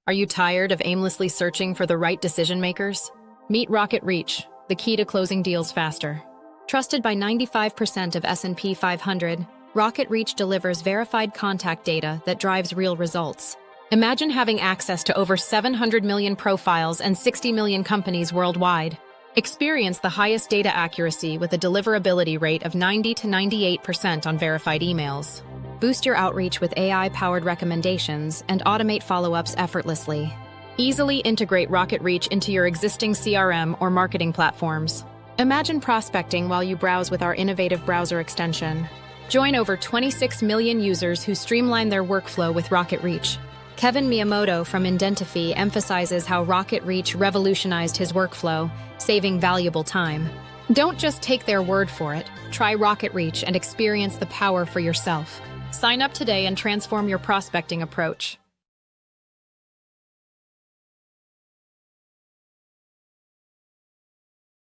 Are you tired of aimlessly searching for the right decision makers? Meet RocketReach, the key to closing deals faster. Trusted by 95% of S&P 500, RocketReach delivers verified contact data that drives real results. Imagine having access to over 700 million profiles and 60 million companies worldwide. Experience the highest data accuracy with a deliverability rate of 90 to 98% on verified emails. Boost your outreach with AI-powered recommendations and automate follow-ups effortlessly. Easily integrate RocketReach into your existing CRM or marketing platforms. Imagine prospecting while you browse with our innovative browser extension. Join over 26 million users who streamline their workflow with RocketReach. Kevin Miyamoto from Indentify emphasizes how RocketReach revolutionized his workflow, saving valuable time. Don't just take their word for it. Try RocketReach and experience the power for yourself. Sign up today and transform your prospecting approach.